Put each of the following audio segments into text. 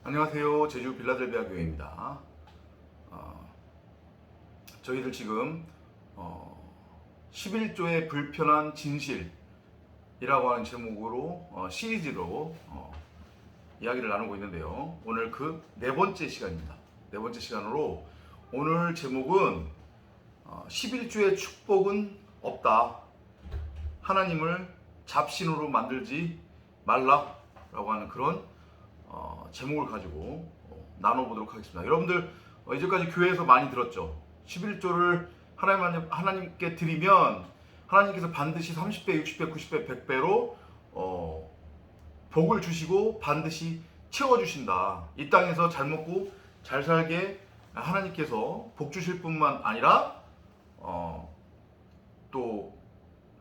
안녕하세요. 제주 빌라델비아 교회입니다. 저희들 지금 11조의 불편한 진실이라고 하는 제목으로 시리즈로 이야기를 나누고 있는데요. 오늘 그 네 번째 시간입니다. 네 번째 시간으로 오늘 제목은 11조의 축복은 없다. 하나님을 잡신으로 만들지 말라라고 하는 그런 제목을 가지고 나눠보도록 하겠습니다. 여러분들 이제까지 교회에서 많이 들었죠. 11조를 하나님께 드리면 하나님께서 반드시 30배, 60배, 90배, 100배로 복을 주시고 반드시 채워주신다. 이 땅에서 잘 먹고 잘 살게 하나님께서 복 주실 뿐만 아니라 또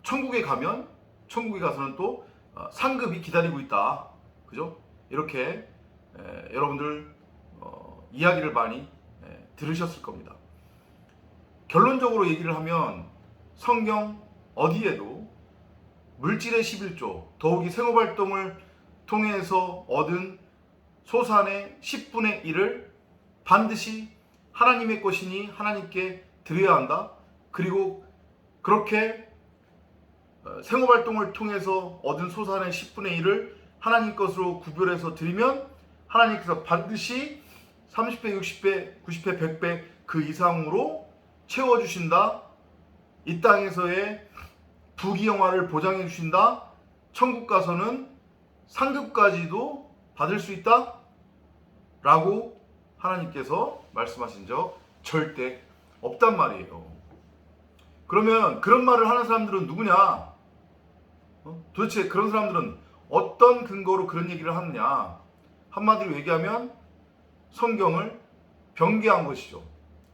천국에 가서는 또 상급이 기다리고 있다. 그죠? 이렇게 여러분들 이야기를 많이 들으셨을 겁니다. 결론적으로 얘기를 하면 성경 어디에도 물질의 11조, 더욱이 생업활동을 통해서 얻은 소산의 10분의 1을 반드시 하나님의 것이니 하나님께 드려야 한다. 그리고 그렇게 생업활동을 통해서 얻은 소산의 10분의 1을 하나님 것으로 구별해서 드리면 하나님께서 반드시 30배, 60배, 90배, 100배 그 이상으로 채워주신다. 이 땅에서의 부귀영화를 보장해 주신다. 천국 가서는 상급까지도 받을 수 있다. 라고 하나님께서 말씀하신 적 절대 없단 말이에요. 그러면 그런 말을 하는 사람들은 누구냐? 도대체 그런 사람들은 어떤 근거로 그런 얘기를 하느냐? 한마디로 얘기하면 성경을 변개한 것이죠.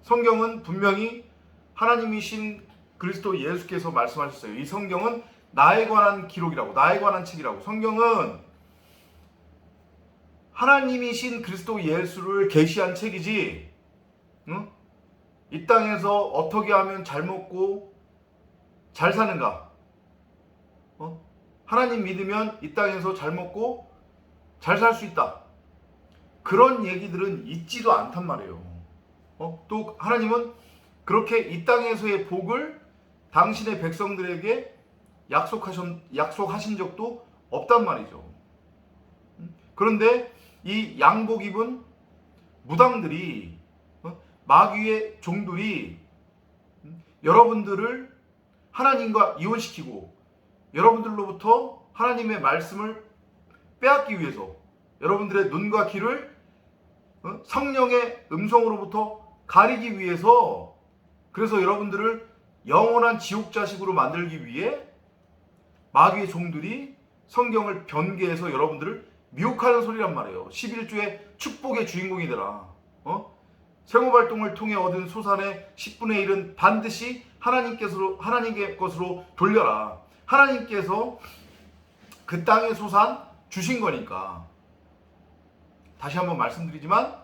성경은 분명히 하나님이신 그리스도 예수께서 말씀하셨어요. 이 성경은 나에 관한 기록이라고, 나에 관한 책이라고. 성경은 하나님이신 그리스도 예수를 계시한 책이지, 응? 이 땅에서 어떻게 하면 잘 먹고 잘 사는가? 하나님 믿으면 이 땅에서 잘 먹고 잘 살 수 있다. 그런 얘기들은 있지도 않단 말이에요. 또 하나님은 그렇게 이 땅에서의 복을 당신의 백성들에게 약속하신 적도 없단 말이죠. 그런데 이 양복 입은 무당들이, 마귀의 종들이 여러분들을 하나님과 이혼시키고 여러분들로부터 하나님의 말씀을 빼앗기 위해서 여러분들의 눈과 귀를 성령의 음성으로부터 가리기 위해서, 그래서 여러분들을 영원한 지옥 자식으로 만들기 위해 마귀의 종들이 성경을 변개해서 여러분들을 미혹하는 소리란 말이에요. 11조의 축복의 주인공이 되라. 생업활동을 통해 얻은 소산의 10분의 1은 반드시 하나님의 것으로 돌려라. 하나님께서 그 땅의 소산 주신 거니까. 다시 한번 말씀드리지만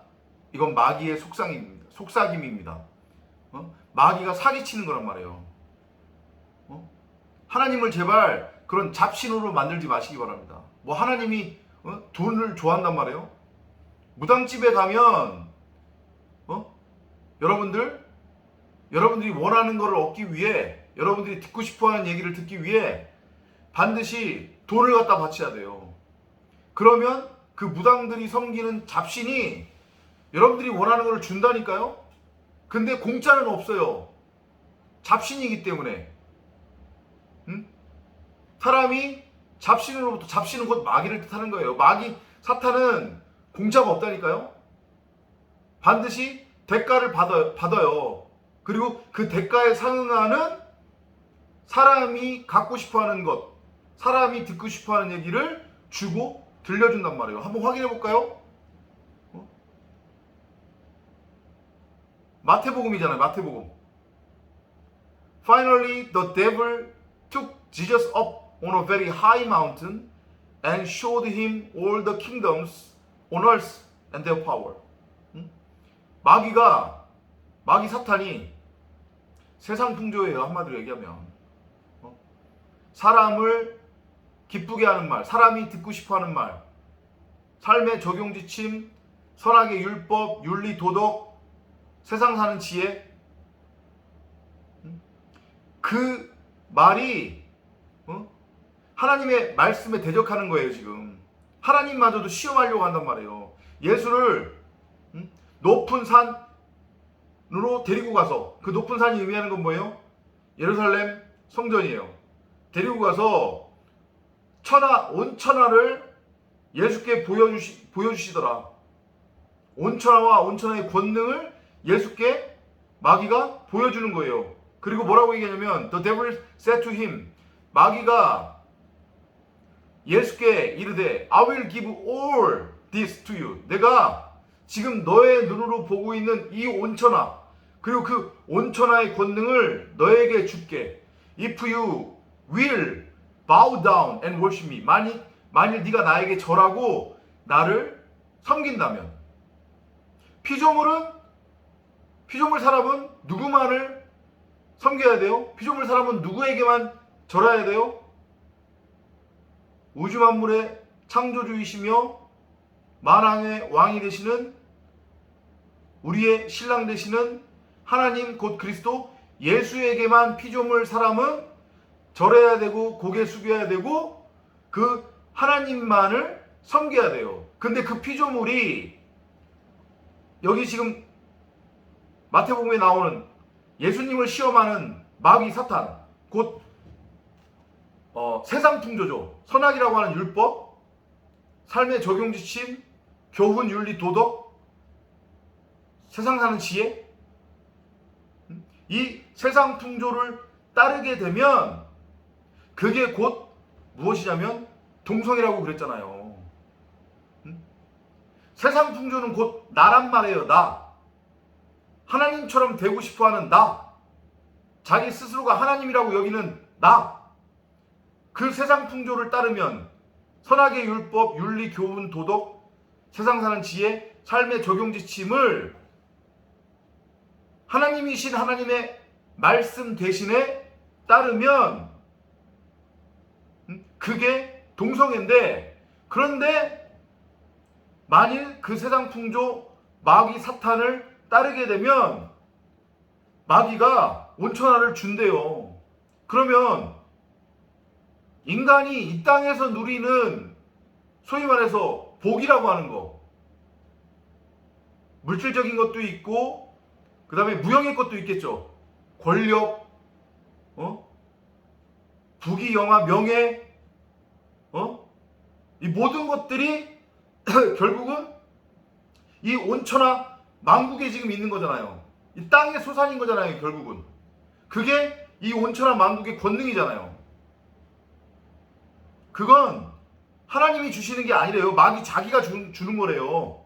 이건 마귀의 속삭임입니다. 마귀가 사기치는 거란 말이에요. 하나님을 제발 그런 잡신으로 만들지 마시기 바랍니다. 뭐 하나님이 돈을 좋아한단 말이에요. 무당집에 가면 여러분들이 원하는 것을 얻기 위해, 여러분들이 듣고 싶어하는 얘기를 듣기 위해 반드시 돈을 갖다 바쳐야 돼요. 그러면 그 무당들이 섬기는 잡신이 여러분들이 원하는 것을 준다니까요. 근데 공짜는 없어요. 잡신이기 때문에. 사람이 잡신은 곧 마귀를 뜻하는 거예요. 마귀, 사탄은 공짜가 없다니까요. 반드시 대가를 받아요. 그리고 그 대가에 상응하는 사람이 갖고 싶어하는 것, 사람이 듣고 싶어하는 얘기를 주고 들려준단 말이에요. 한번 확인해 볼까요? 마태복음이잖아요. 마태복음. Finally, the devil took Jesus up on a very high mountain and showed him all the kingdoms on earth and their power. 마귀 사탄이 세상 풍조예요. 한마디로 얘기하면 사람을 기쁘게 하는 말, 사람이 듣고 싶어하는 말, 삶의 적용지침, 선악의 율법, 윤리, 도덕, 세상 사는 지혜. 그 말이 하나님의 말씀에 대적하는 거예요. 지금 하나님마저도 시험하려고 한단 말이에요. 예수를 높은 산으로 데리고 가서, 그 높은 산이 의미하는 건 뭐예요? 예루살렘 성전이에요. 데리고 가서 온천하를 예수께 보여주시더라. 온천하와 온천하의 권능을 예수께 마귀가 보여주는 거예요. 그리고 뭐라고 얘기하냐면 The devil said to him, 마귀가 예수께 이르되 I will give all this to you. 내가 지금 너의 눈으로 보고 있는 이 온천하, 그리고 그 온천하의 권능을 너에게 줄게. If you will bow down and worship me. 만일 네가 나에게 절하고 나를 섬긴다면. 피조물 사람은 누구만을 섬겨야 돼요? 피조물 사람은 누구에게만 절해야 돼요? 우주 만물의 창조주이시며 만왕의 왕이 되시는 우리의 신랑 되시는 하나님 곧 그리스도 예수에게만 피조물 사람은 절해야 되고 고개 숙여야 되고 그 하나님만을 섬겨야 돼요. 근데 그 피조물이 여기 지금 마태복음에 나오는 예수님을 시험하는 마귀 사탄, 곧 세상 풍조죠. 선악이라고 하는 율법, 삶의 적용 지침, 교훈, 윤리, 도덕, 세상 사는 지혜. 이 세상 풍조를 따르게 되면 그게 곧 무엇이냐면 동성이라고 그랬잖아요. 세상 풍조는 곧 나란 말이에요. 나. 하나님처럼 되고 싶어하는 나. 자기 스스로가 하나님이라고 여기는 나. 그 세상 풍조를 따르면 선악의 율법, 윤리, 교훈, 도덕, 세상 사는 지혜, 삶의 적용 지침을 하나님이신 하나님의 말씀 대신에 따르면 그게 동성애인데, 그런데 만일 그 세상 풍조 마귀 사탄을 따르게 되면 마귀가 온천하를 준대요. 그러면 인간이 이 땅에서 누리는 소위 말해서 복이라고 하는 거, 물질적인 것도 있고 그 다음에 무형의 것도 있겠죠. 권력, 부귀, 영화, 명예, 이 모든 것들이 결국은 이 온천하 만국에 지금 있는 거잖아요. 이 땅의 소산인 거잖아요. 결국은 그게 이 온천하 만국의 권능이잖아요. 그건 하나님이 주시는 게 아니래요. 마귀 자기가 주는 거래요.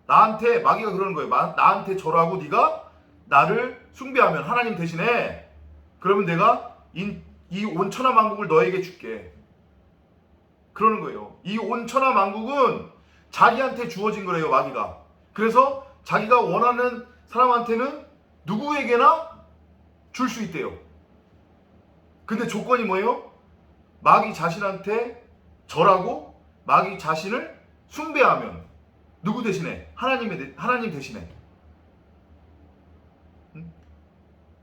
나한테 마귀가 그러는 거예요. 나한테 절하고 네가 나를 숭배하면 하나님 대신에, 그러면 내가 이 온천하 만국을 너에게 줄게. 그러는 거예요. 이 온천하 만국은 자기한테 주어진 거래요. 마귀가. 그래서 자기가 원하는 사람한테는 누구에게나 줄 수 있대요. 근데 조건이 뭐예요? 마귀 자신한테 절하고 마귀 자신을 숭배하면. 누구 대신에? 하나님 대신에.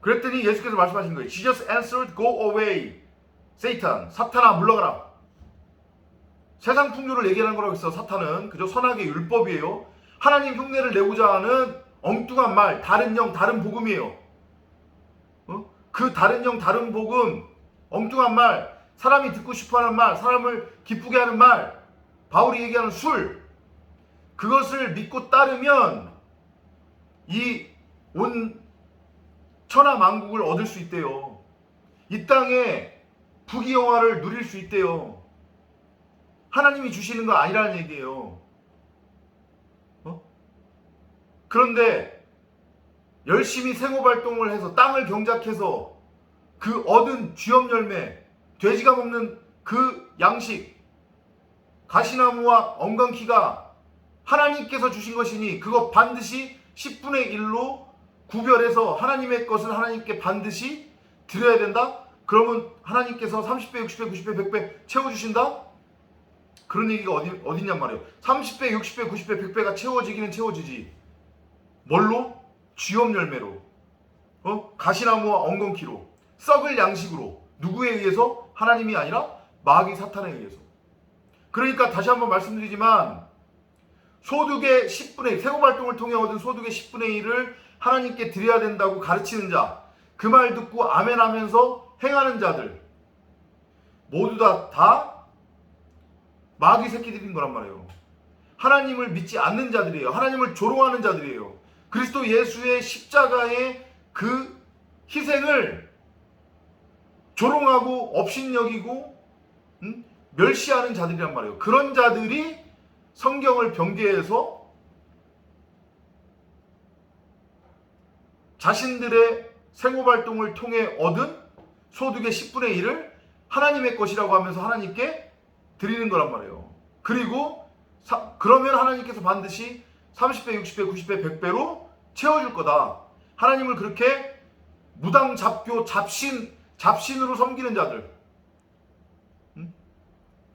그랬더니 예수께서 말씀하신 거예요. Jesus answered, go away, Satan. 사탄아 물러가라. 세상 풍조를 얘기하는 거라고 했어. 사탄은 그저 선악의 율법이에요. 하나님 흉내를 내고자 하는 엉뚱한 말, 다른 영, 다른 복음이에요. 그 다른 영, 다른 복음, 엉뚱한 말, 사람이 듣고 싶어하는 말, 사람을 기쁘게 하는 말, 바울이 얘기하는 술, 그것을 믿고 따르면 이 온 천하 만국을 얻을 수 있대요. 이 땅에 부귀 영화를 누릴 수 있대요. 하나님이 주시는 거 아니라는 얘기예요. 그런데 열심히 생업활동을 해서 땅을 경작해서 그 얻은 쥐업 열매, 돼지가 먹는 그 양식, 가시나무와 엉겅퀴가 하나님께서 주신 것이니 그거 반드시 10분의 1로 구별해서 하나님의 것은 하나님께 반드시 드려야 된다? 그러면 하나님께서 30배, 60배, 90배, 100배 채워주신다? 그런 얘기가 어딨냔 말이에요. 30배, 60배, 90배, 100배가 채워지기는 채워지지. 뭘로? 쥐업 열매로. 가시나무와 엉겅퀴로. 썩을 양식으로. 누구에 의해서? 하나님이 아니라 마귀 사탄에 의해서. 그러니까 다시 한번 말씀드리지만 소득의 10분의 1, 세고발동을 통해 얻은 소득의 10분의 1을 하나님께 드려야 된다고 가르치는 자, 그 말 듣고 아멘 하면서 행하는 자들 모두 다 마귀 새끼들인 거란 말이에요. 하나님을 믿지 않는 자들이에요. 하나님을 조롱하는 자들이에요. 그리스도 예수의 십자가의 그 희생을 조롱하고 업신여기고 멸시하는 자들이란 말이에요. 그런 자들이 성경을 변개해서 자신들의 생업활동을 통해 얻은 소득의 10분의 1을 하나님의 것이라고 하면서 하나님께 드리는 거란 말이에요. 그리고 그러면 하나님께서 반드시 30배, 60배, 90배, 100배로 채워줄 거다. 하나님을 그렇게 무당, 잡교, 잡신으로 섬기는 자들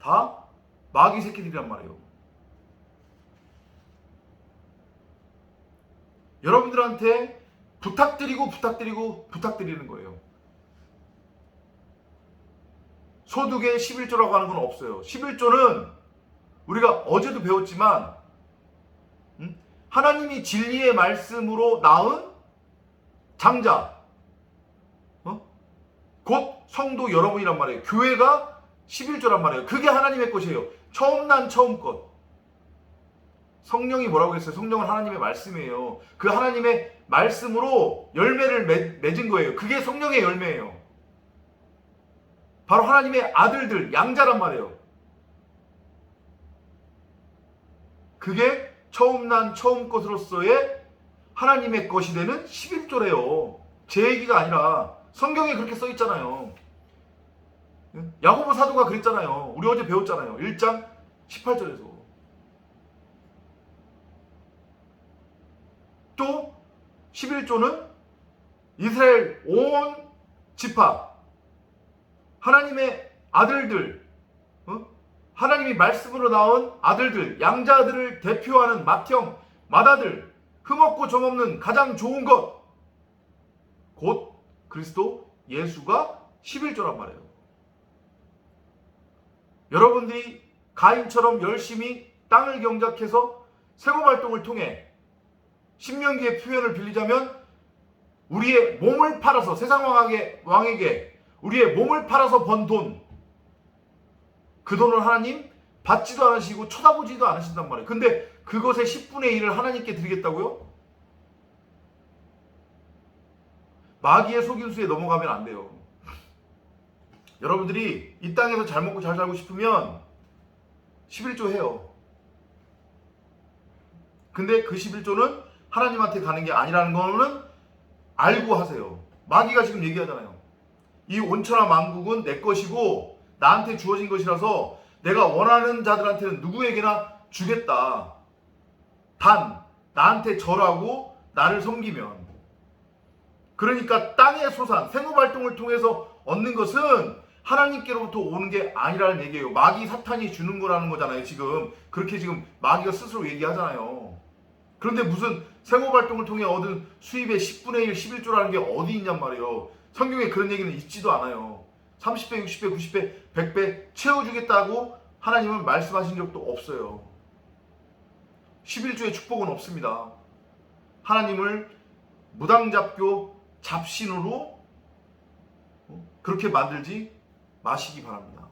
다 마귀 새끼들이란 말이에요. 여러분들한테 부탁드리는 거예요. 소득의 11조라고 하는 건 없어요. 11조는 우리가 어제도 배웠지만 하나님이 진리의 말씀으로 낳은 장자, 곧 성도 여러분이란 말이에요. 교회가 11조란 말이에요. 그게 하나님의 것이에요. 처음 난 처음 것. 성령이 뭐라고 했어요? 성령은 하나님의 말씀이에요. 그 하나님의 말씀으로 열매를 맺은 거예요. 그게 성령의 열매예요. 바로 하나님의 아들들, 양자란 말이에요. 그게 처음 난 처음 것으로서의 하나님의 것이 되는 11조래요. 제 얘기가 아니라 성경에 그렇게 써 있잖아요. 야고보 사도가 그랬잖아요. 우리 어제 배웠잖아요. 1장 18절에서. 또 11조는 이스라엘 온 지파, 하나님의 아들들, 하나님이 말씀으로 나온 아들들, 양자들을 대표하는 맏형, 맏아들, 흠없고 점없는 가장 좋은 것, 곧 그리스도 예수가 11조란 말이에요. 여러분들이 가인처럼 열심히 땅을 경작해서 세고발동을 통해 신명기의 표현을 빌리자면 우리의 몸을 팔아서 세상 왕에게 우리의 몸을 팔아서 번 돈, 그 돈을 하나님 받지도 않으시고 쳐다보지도 않으신단 말이에요. 근데 그것의 10분의 1을 하나님께 드리겠다고요? 마귀의 속임수에 넘어가면 안 돼요. 여러분들이 이 땅에서 잘 먹고 잘 살고 싶으면 11조 해요. 근데 그 11조는 하나님한테 가는 게 아니라는 거는 알고 하세요. 마귀가 지금 얘기하잖아요. 이 온천하 만국은 내 것이고 나한테 주어진 것이라서 내가 원하는 자들한테는 누구에게나 주겠다. 단 나한테 절하고 나를 섬기면. 그러니까 땅의 소산, 생업활동을 통해서 얻는 것은 하나님께로부터 오는 게 아니라는 얘기예요. 마귀 사탄이 주는 거라는 거잖아요. 지금 그렇게 지금 마귀가 스스로 얘기하잖아요. 그런데 무슨 생업활동을 통해 얻은 수입의 10분의 1, 11조라는 게 어디 있냔 말이에요. 성경에 그런 얘기는 있지도 않아요. 30배, 60배, 90배, 100배 채워주겠다고 하나님은 말씀하신 적도 없어요. 11조의 축복은 없습니다. 하나님을 무당잡교 잡신으로 그렇게 만들지 마시기 바랍니다.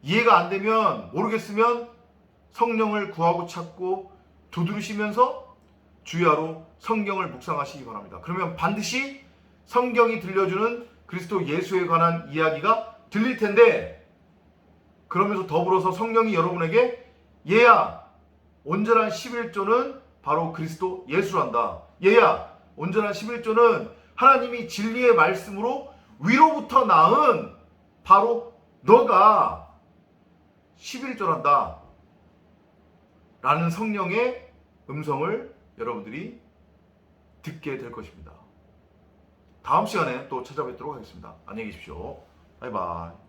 이해가 안 되면 모르겠으면 성령을 구하고 찾고 두드리시면서 주야로 성경을 묵상하시기 바랍니다. 그러면 반드시 성경이 들려주는 그리스도 예수에 관한 이야기가 들릴 텐데, 그러면서 더불어서 성령이 여러분에게 얘야 온전한 11조는 바로 그리스도 예수란다. 얘야 온전한 11조는 하나님이 진리의 말씀으로 위로부터 낳은 바로 너가 11조란다 라는 성령의 음성을 여러분들이 듣게 될 것입니다. 다음 시간에 또 찾아뵙도록 하겠습니다. 안녕히 계십시오. 바이바이.